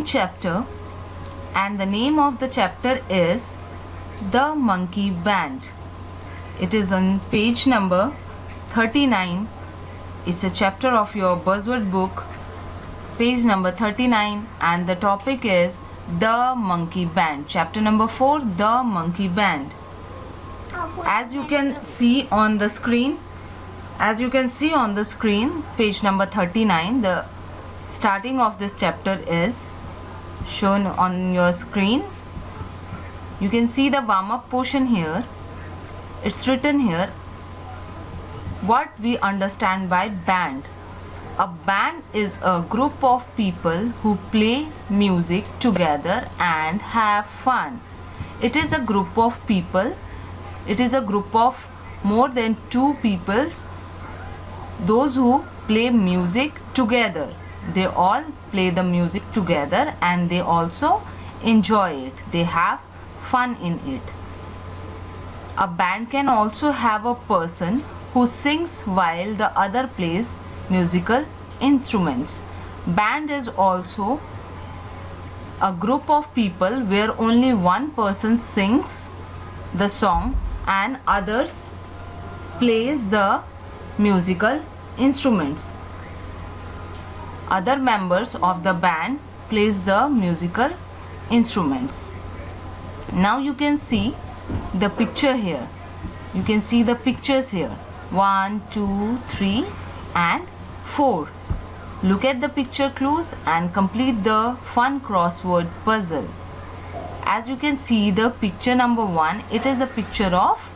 chapter, and the name of the chapter is The Monkey Band. It is on page number 39. It's a chapter of your buzzword book, page number 39, and the topic is The Monkey Band. Chapter number 4, The Monkey Band. As you can see on the screen, page number 39, the starting of this chapter is shown on your screen. You can see the warm-up portion here. It's written here, what we understand by band. A band is a group of people who play music together and have fun. It is a group of people. It is a group of more than two people, those who play music together. They all play the music together and they also enjoy it. They have fun in it. A band can also have a person who sings while the other plays musical instruments. Band is also a group of people where only one person sings the song and others plays the musical instruments. Other members of the band plays the musical instruments. Now you can see the picture here. You can see the pictures here. 1, 2, 3 and 4. Look at the picture clues and complete the fun crossword puzzle. As you can see, the picture number 1, it is a picture of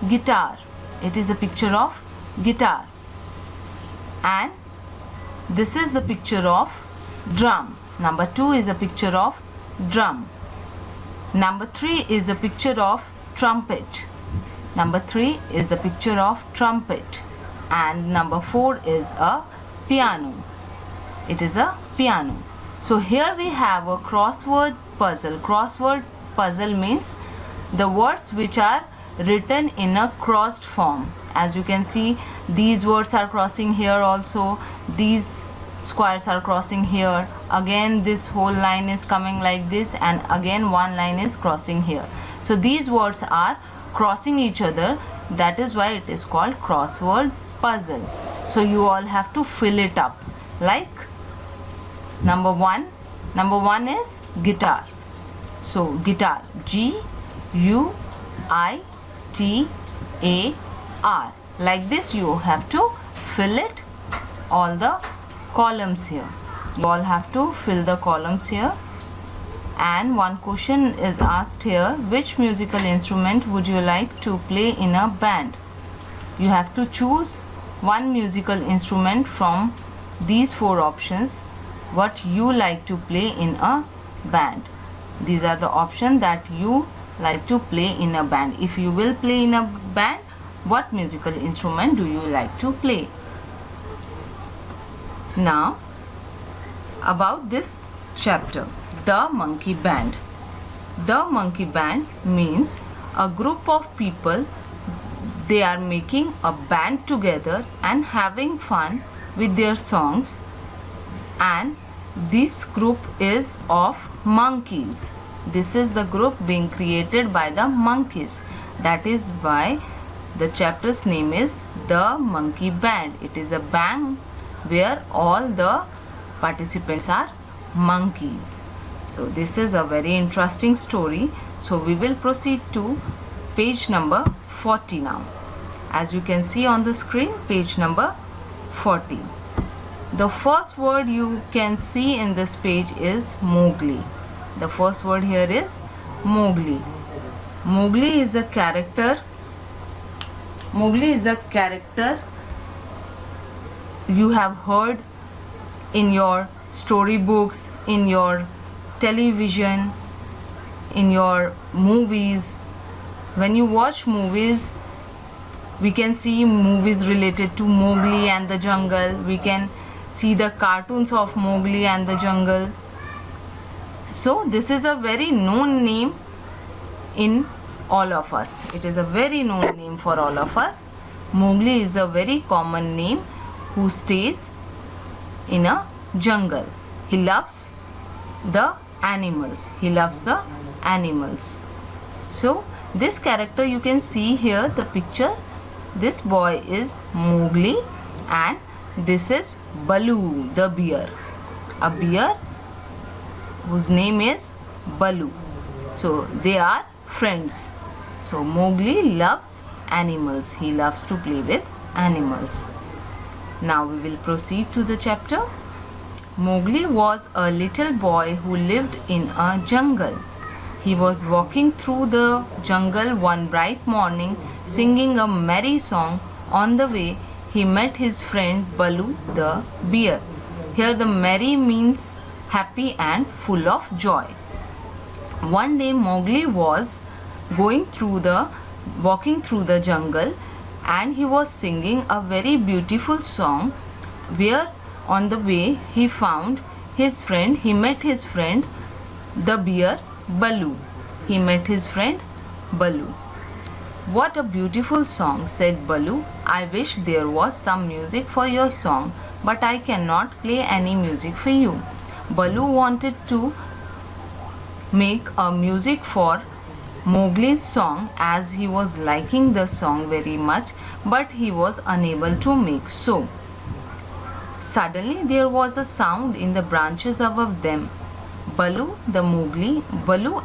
guitar. It is a picture of guitar. And this is the picture of drum. Number 2 is a picture of drum. Number 3 is a picture of trumpet. Number 3 is a picture of trumpet. And number 4 is a piano. It is a piano. So here we have a crossword puzzle. Crossword puzzle means the words which are written in a crossed form. As you can see, these words are crossing here also. These squares are crossing here. Again, this whole line is coming like this, and again one line is crossing here. So these words are crossing each other. That is why it is called crossword puzzle. So you all have to fill it up. Like number 1. Number 1 is guitar. So guitar, G-U-I-T-A-R. Like this you have to fill it, all the columns here. You all have to fill the columns here. And one question is asked here, which musical instrument would you like to play in a band? You have to choose one musical instrument from these 4 options, what you like to play in a band. These are the options that you like to play in a band. If you will play in a band, what musical instrument do you like to play? Now, about this chapter, The Monkey Band. The Monkey Band means a group of people, they are making a band together and having fun with their songs, and this group is of monkeys. This is the group being created by the monkeys. That is why the chapter's name is The Monkey Band. It is a band where all the participants are monkeys. So this is a very interesting story. So we will proceed to page number 40 now. As you can see on the screen, page number 40. The first word you can see in this page is Mowgli. The first word here is Mowgli. Mowgli is a character. Mowgli is a character you have heard in your storybooks, in your television, in your movies. When you watch movies, we can see movies related to Mowgli and the jungle. We can see the cartoons of Mowgli and the jungle. So this is a very known name in all of us. It is a very known name for all of us. Mowgli is a very common name who stays in a jungle. He loves the animals. He loves the animals. So this character, you can see here the picture. This boy is Mowgli and this is Baloo the bear. A bear whose name is Baloo. So they are friends. So Mowgli loves animals. He loves to play with animals. Now we will proceed to the chapter. Mowgli was a little boy who lived in a jungle. He was walking through the jungle one bright morning, singing a merry song. On the way, he met his friend Baloo the bear. Here the merry means happy and full of joy. One day Mowgli was walking through the jungle, and he was singing a very beautiful song, where on the way he met his friend the bear Baloo. He met his friend Baloo. What a beautiful song, said Baloo. I wish there was some music for your song, but I cannot play any music for you. Baloo wanted to make a music for Mowgli's song, as he was liking the song very much, but he was unable to make so. Suddenly there was a sound in the branches above them. Baloo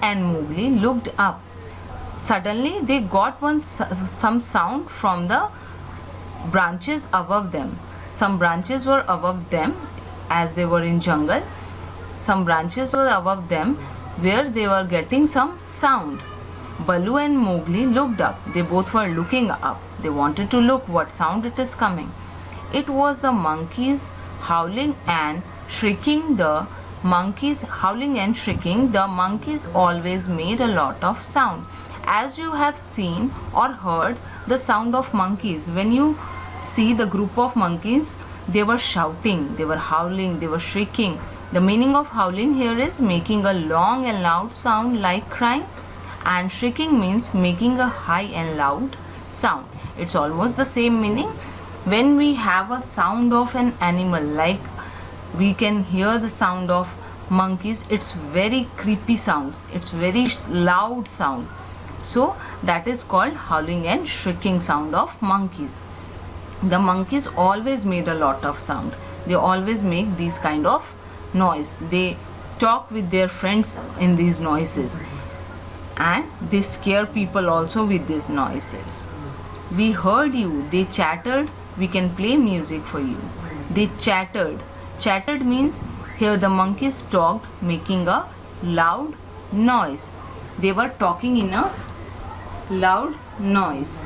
and Mowgli looked up. Suddenly they got some sound from the branches above them. Some branches were above them, as they were in jungle. Some branches were above them where they were getting some sound. Baloo and Mowgli looked up. They both were looking up. They wanted to look what sound it is coming. It was the monkeys howling and shrieking. The monkeys always made a lot of sound. As you have seen or heard the sound of monkeys, when you see the group of monkeys, they were shouting, they were howling, they were shrieking. The meaning of howling here is making a long and loud sound like crying, and shrieking means making a high and loud sound. It's almost the same meaning. When we have a sound of an animal, like we can hear the sound of monkeys, it's very creepy sounds, it's very loud sound. So that is called howling and shrieking sound of monkeys. The monkeys always made a lot of sound. They always make these kind of noise. They talk with their friends in these noises, and they scare people also with these noises. We heard you, they chattered, we can play music for you. They chattered. Chattered means here the monkeys talked, making a loud noise. They were talking in a loud noise.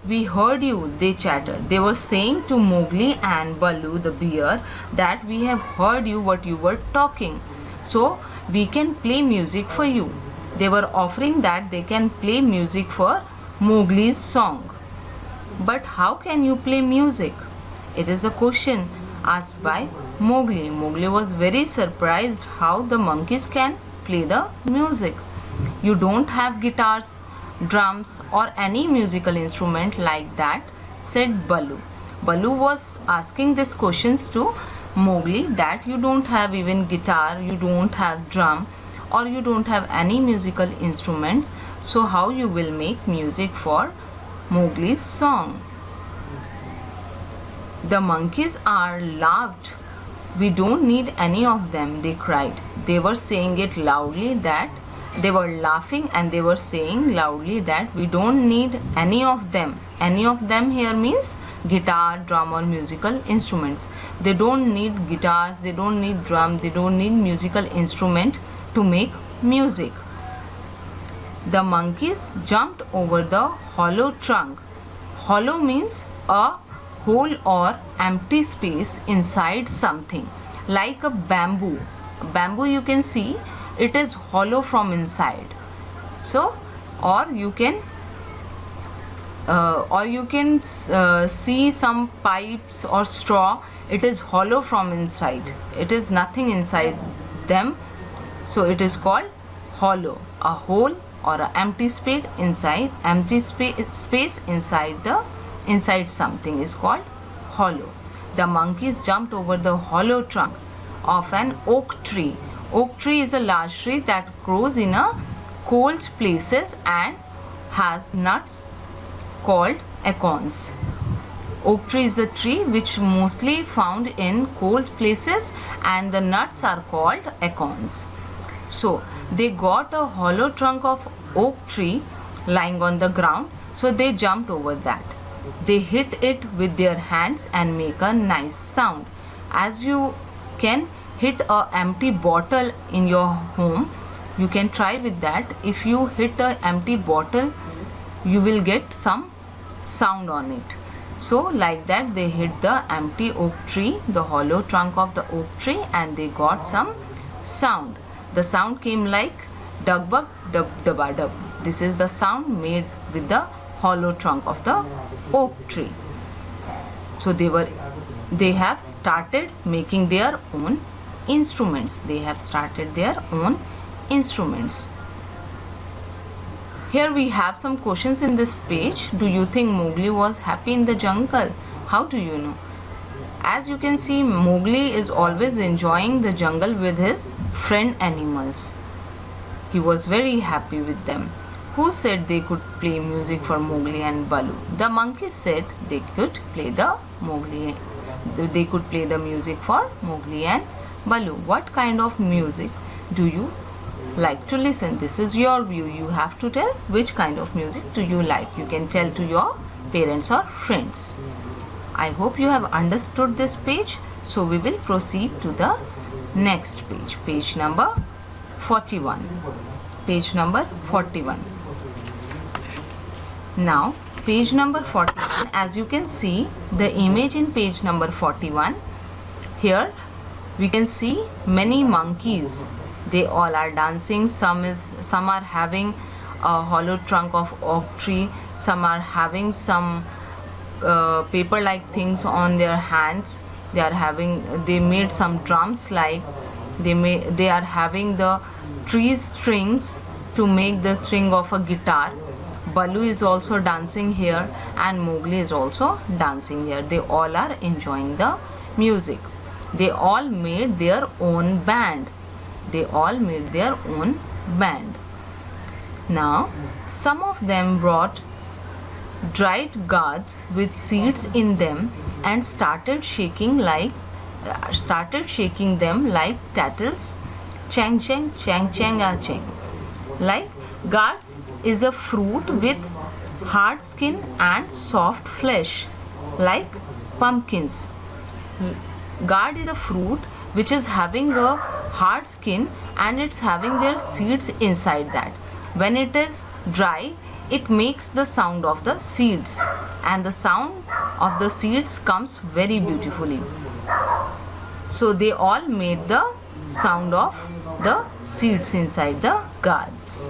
We heard you, they chattered. They were saying to Mowgli and Baloo the bear that we have heard you what you were talking, so we can play music for you. They were offering that they can play music for Mowgli's song. But how can you play music? It is a question asked by Mowgli. Mowgli was very surprised how the monkeys can play the music. You don't have guitars, drums, or any musical instrument like that, said Baloo. Baloo was asking these questions to Mowgli that you don't have even guitar, you don't have drum, or you don't have any musical instruments, so how you will make music for Mowgli's song? The monkeys are laughed. We don't need any of them, they cried. They were saying it loudly that they were laughing, and they were saying loudly that we don't need any of them. Any of them here means guitar, drum, or musical instruments. They don't need guitars, they don't need drum, they don't need musical instrument to make music. The monkeys jumped over the hollow trunk. Hollow means a hole or empty space inside something, like a bamboo. Bamboo, you can see it is hollow from inside. So, or you can see some pipes or straw. It is hollow from inside. It is nothing inside them. So it is called hollow. A hole or an empty space inside inside something is called hollow. The monkeys jumped over the hollow trunk of an oak tree. Oak tree is a large tree that grows in a cold places and has nuts called acorns. Oak tree is a tree which mostly found in cold places and the nuts are called acorns. So they got a hollow trunk of oak tree lying on the ground, so they jumped over that. They hit it with their hands and make a nice sound. As you can hit a empty bottle in your home, you can try with that. If you hit a empty bottle, you will get some sound on it. So like that they hit the empty oak tree, the hollow trunk of the oak tree, and they got some sound. The sound came like dug bug dub dubba dub. This is the sound made with the hollow trunk of the oak tree. So they have started making their own instruments. They have started their own instruments. Here we have some questions in this page. Do you think Mowgli was happy in the jungle? How do you know? As you can see, Mowgli is always enjoying the jungle with his friend animals. He was very happy with them. Who said they could play music for Mowgli and Baloo? The monkeys said they could play the music for Mowgli and Baloo. What kind of music do you like to listen? This is your view. You have to tell which kind of music do you like. You can tell to your parents or friends. I hope you have understood this page. So we will proceed to the next page. Page number 41. Page number 41. Now page number 41, as you can see the image in page number 41, here we can see many monkeys. They all are dancing. Some are having a hollow trunk of oak tree. Some are having some paper like things on their hands. They made some drums, like they are having the tree strings to make the string of a guitar. Baloo is also dancing here and Mowgli is also dancing here. They all are enjoying the music. They all made their own band. Now some of them brought dried gourds with seeds in them and started shaking them like tattles. Chang chang chang chang a chang. Like gourds is a fruit with hard skin and soft flesh, like pumpkins. Gourd is a fruit which is having a hard skin and it's having their seeds inside that. When it is dry, it makes the sound of the seeds, and the sound of the seeds comes very beautifully. So they all made the sound of the seeds inside the gourds.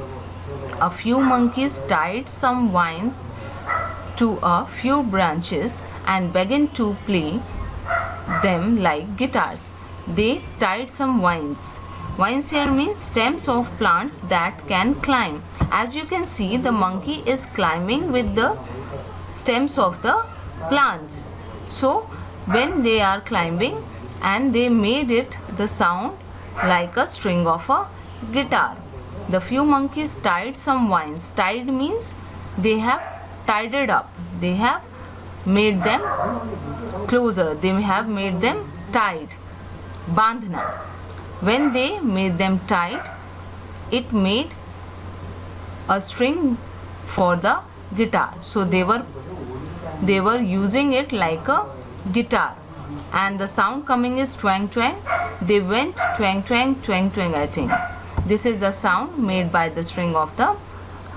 A few monkeys tied some vines to a few branches and began to play them like guitars. They tied some vines. Vines here means stems of plants that can climb. As you can see, the monkey is climbing with the stems of the plants. So when they are climbing, and they made it the sound like a string of a guitar. The few monkeys tied some vines. Tied means they have tied it up. They have made them closer. They have made them tied. Bandhna. When they made them tight, it made a string for the guitar. So they were using it like a guitar, and the sound coming is twang twang. They went twang twang twang twang, I think. This is the sound made by the string of the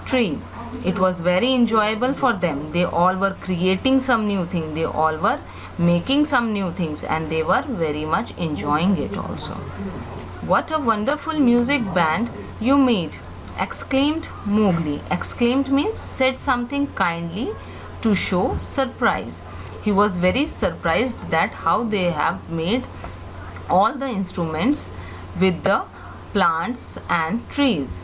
tree. It was very enjoyable for them. They all were creating some new thing. They all were making some new things, and they were very much enjoying it also. What a wonderful music band you made, exclaimed Mowgli. Exclaimed means said something kindly to show surprise. He was very surprised that how they have made all the instruments with the plants and trees.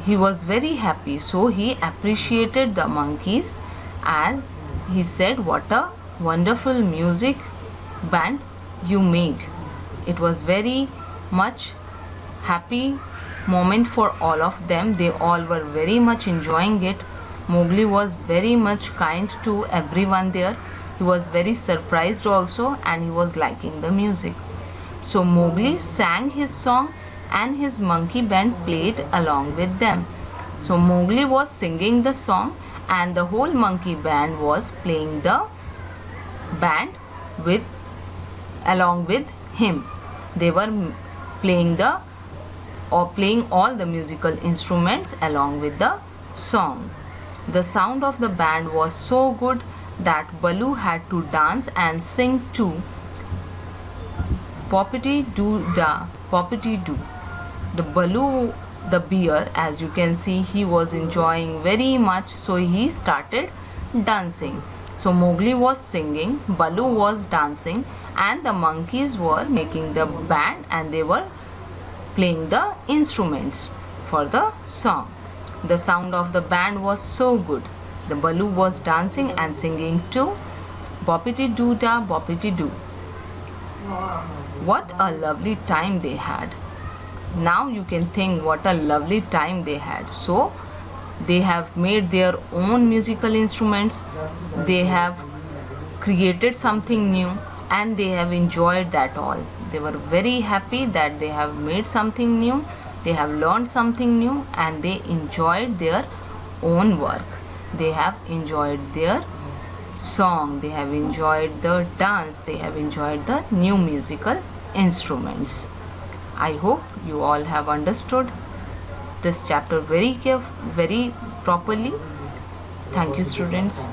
He was very happy, so he appreciated the monkeys and he said, what a wonderful music band you made. It was very much happy moment for all of them. They all were very much enjoying it. Mowgli was very much kind to everyone there. He was very surprised also, and he was liking the music. So Mowgli sang his song and his monkey band played along with them. So Mowgli was singing the song and the whole monkey band was playing the band with along with him. They were playing all the musical instruments along with the song. The sound of the band was so good that Baloo had to dance and sing too. Poppity doo da, poppity doo. The Baloo, the bear, as you can see, he was enjoying very much, so he started dancing. So Mowgli was singing, Baloo was dancing, and the monkeys were making the band and they were playing the instruments for the song. The sound of the band was so good. The Baloo was dancing and singing too. Boppity doo da, boppity doo. What a lovely time they had. Now you can think what a lovely time they had. So they have made their own musical instruments. They have created something new and they have enjoyed that all. They were very happy that they have made something new. They have learned something new and they enjoyed their own work. They have enjoyed their song, they have enjoyed the dance, they have enjoyed the new musical instruments. I hope you all have understood this chapter very properly. Thank you, students.